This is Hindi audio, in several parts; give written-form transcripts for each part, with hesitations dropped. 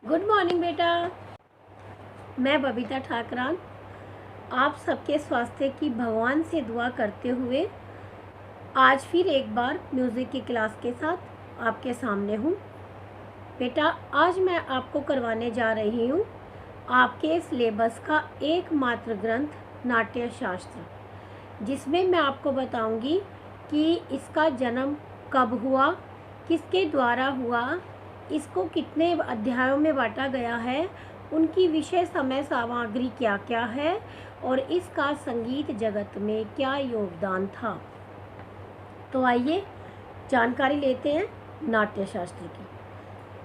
गुड मॉर्निंग बेटा। मैं बबीता ठाकरान आप सबके स्वास्थ्य की भगवान से दुआ करते हुए आज फिर एक बार म्यूज़िक की क्लास के साथ आपके सामने हूँ। बेटा आज मैं आपको करवाने जा रही हूँ आपके सिलेबस का एकमात्र ग्रंथ नाट्य शास्त्र, जिसमें मैं आपको बताऊंगी कि इसका जन्म कब हुआ, किसके द्वारा हुआ, इसको कितने अध्यायों में बांटा गया है, उनकी विषय समय सामग्री क्या क्या है और इसका संगीत जगत में क्या योगदान था। तो आइए जानकारी लेते हैं नाट्य शास्त्र की।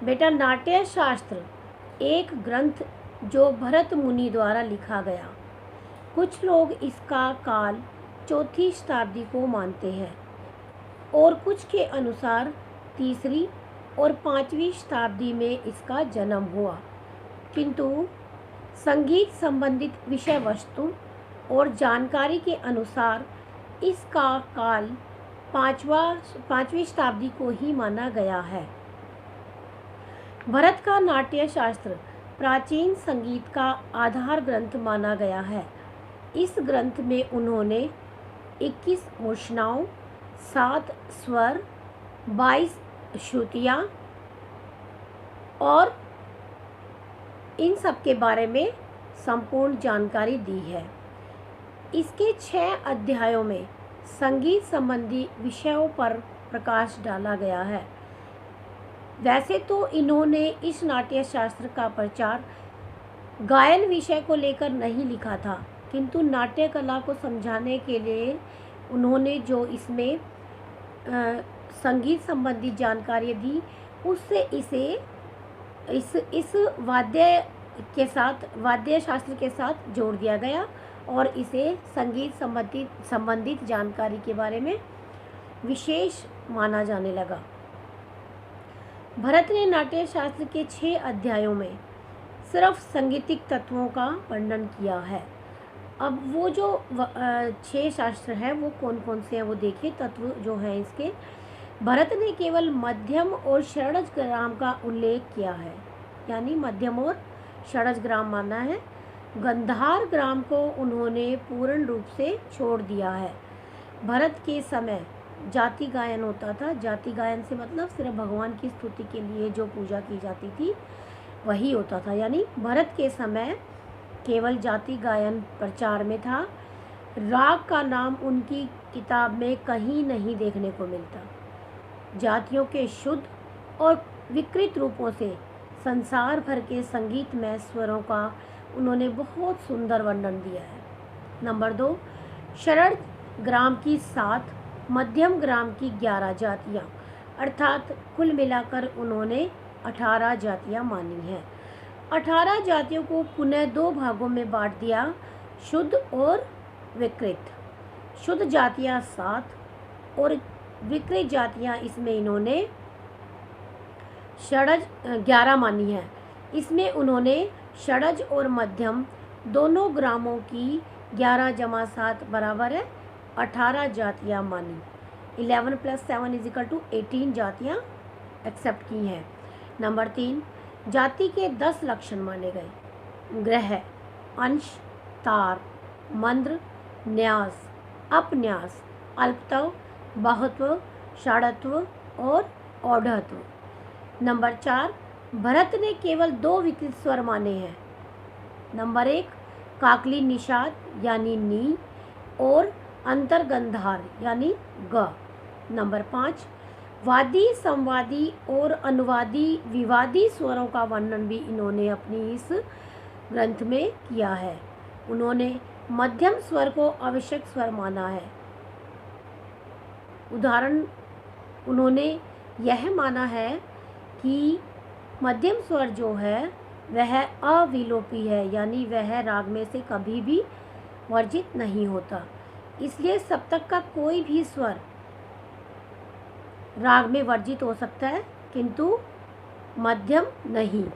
बेटा नाट्य शास्त्र एक ग्रंथ जो भरत मुनि द्वारा लिखा गया। कुछ लोग इसका काल चौथी शताब्दी को मानते हैं और कुछ के अनुसार तीसरी और पाँचवीं शताब्दी में इसका जन्म हुआ, किंतु संगीत संबंधित विषय वस्तु और जानकारी के अनुसार इसका काल पाँचवीं शताब्दी को ही माना गया है। भरत का नाट्य शास्त्र प्राचीन संगीत का आधार ग्रंथ माना गया है। इस ग्रंथ में उन्होंने 21 मूर्छनाओं, 7 स्वर, 22 श्रुतियाँ और इन सब के बारे में संपूर्ण जानकारी दी है। इसके 6 अध्यायों में संगीत संबंधी विषयों पर प्रकाश डाला गया है। वैसे तो इन्होंने इस नाट्य शास्त्र का प्रचार गायन विषय को लेकर नहीं लिखा था, किंतु नाट्य कला को समझाने के लिए उन्होंने जो इसमें संगीत संबंधी जानकारी दी, उससे इसे इस वाद्य शास्त्र के साथ जोड़ दिया गया और इसे संगीत संबंधित जानकारी के बारे में विशेष माना जाने लगा। भरत ने नाट्य शास्त्र के 6 अध्यायों में सिर्फ संगीतिक तत्वों का वर्णन किया है। अब वो जो 6 शास्त्र है वो कौन कौन से हैं वो देखिए। तत्व जो हैं इसके, भरत ने केवल मध्यम और षड्ज ग्राम का उल्लेख किया है, यानी मध्यम और षड्ज ग्राम माना है। गंधार ग्राम को उन्होंने पूर्ण रूप से छोड़ दिया है। भरत के समय जाति गायन होता था। जाति गायन से मतलब सिर्फ भगवान की स्तुति के लिए जो पूजा की जाती थी वही होता था, यानी भरत के समय केवल जाति गायन प्रचार में था। राग का नाम उनकी किताब में कहीं नहीं देखने को मिलता। जातियों के शुद्ध और विकृत रूपों से संसार भर के संगीतमय स्वरों का उन्होंने बहुत सुंदर वर्णन दिया है। नंबर 2, षड्ज ग्राम की 7, मध्यम ग्राम की 11 जातियाँ, अर्थात कुल मिलाकर उन्होंने 18 जातियाँ मानी हैं। 18 जातियों को पुनः 2 भागों में बांट दिया, शुद्ध और विकृत। शुद्ध जातियाँ 7 और विकृत जातियाँ इसमें इन्होंने षड्ज 11 मानी है। इसमें उन्होंने षड्ज और मध्यम दोनों ग्रामों की 11 + 7 बराबर है 18 जातियाँ मानी। 11 + 7 = 18 जातियाँ एक्सेप्ट की हैं। नंबर 3, जाति के 10 लक्षण माने गए। ग्रह, अंश, तार, मंद्र, न्यास, अपन्यास, अल्पत्व, बहुत्व, षाढ़त्व और औढ़त्व। नंबर 4, भरत ने केवल 2 विकृत स्वर माने हैं। नंबर 1, काकली निषाद यानी नी और अंतर्गंधार यानी ग। नंबर 5, वादी, संवादी और अनुवादी विवादी स्वरों का वर्णन भी इन्होंने अपनी इस ग्रंथ में किया है। उन्होंने मध्यम स्वर को आवश्यक स्वर माना है। उदाहरण उन्होंने यह माना है कि मध्यम स्वर जो है वह अविलोपी है, यानी वह राग में से कभी भी वर्जित नहीं होता। इसलिए सप्तक का कोई भी स्वर राग में वर्जित हो सकता है, किंतु मध्यम नहीं।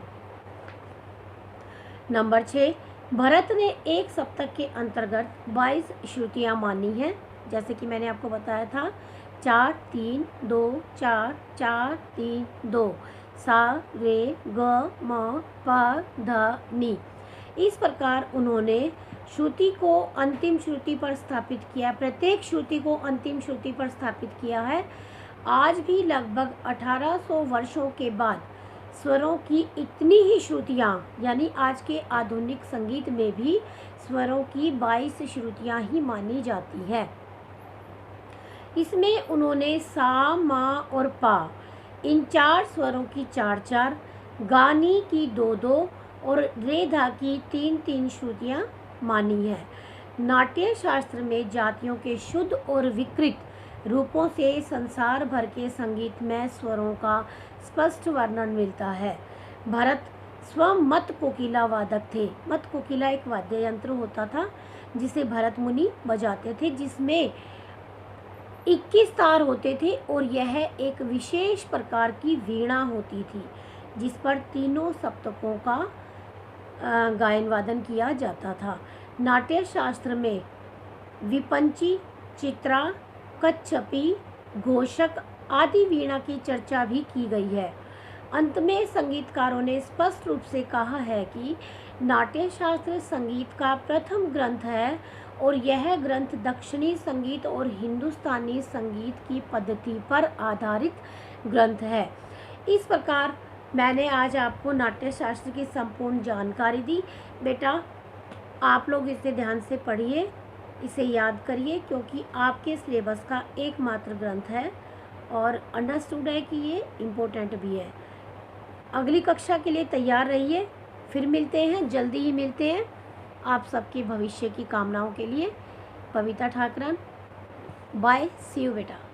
नंबर 6, भरत ने एक सप्तक के अंतर्गत 22 श्रुतियाँ मानी हैं, जैसे कि मैंने आपको बताया था 4 3 2 4 4 3 2। सा रे ग म प ध नि। इस प्रकार उन्होंने श्रुति को अंतिम श्रुति पर स्थापित किया, प्रत्येक श्रुति को अंतिम श्रुति पर स्थापित किया है। आज भी लगभग 1800 वर्षों के बाद स्वरों की इतनी ही श्रुतियाँ, यानी आज के आधुनिक संगीत में भी स्वरों की 22 श्रुतियाँ ही मानी जाती है। इसमें उन्होंने सा, मा और पा, इन 4 स्वरों की 4-4, गानी की 2-2 और रेधा की 3-3 श्रुतियाँ मानी है। नाट्य शास्त्र में जातियों के शुद्ध और विकृत रूपों से संसार भर के संगीत में स्वरों का स्पष्ट वर्णन मिलता है। भरत स्वयं मत कोकिला वादक थे। मत कोकिला एक वाद्य यंत्र होता था जिसे भरत मुनि बजाते थे, जिसमें 21 तार होते थे और यह एक विशेष प्रकार की वीणा होती थी जिस पर तीनों सप्तकों का गायन वादन किया जाता था। नाट्य शास्त्र में विपंची, चित्रा, कच्छपी, घोषक आदि वीणा की चर्चा भी की गई है। अंत में संगीतकारों ने स्पष्ट रूप से कहा है कि नाट्य शास्त्र संगीत का प्रथम ग्रंथ है और यह ग्रंथ दक्षिणी संगीत और हिंदुस्तानी संगीत की पद्धति पर आधारित ग्रंथ है। इस प्रकार मैंने आज आपको नाट्य शास्त्र की संपूर्ण जानकारी दी। बेटा, आप लोग इसे ध्यान से पढ़िए, इसे याद करिए, क्योंकि आपके सिलेबस का एकमात्र ग्रंथ है और अंडरस्टूड है कि ये इम्पोर्टेंट भी है। अगली कक्षा के लिए तैयार रहिए। फिर मिलते हैं, जल्दी ही मिलते हैं। आप सबके भविष्य की कामनाओं के लिए। बबीता ठाकरन, बाय, सी यू बेटा।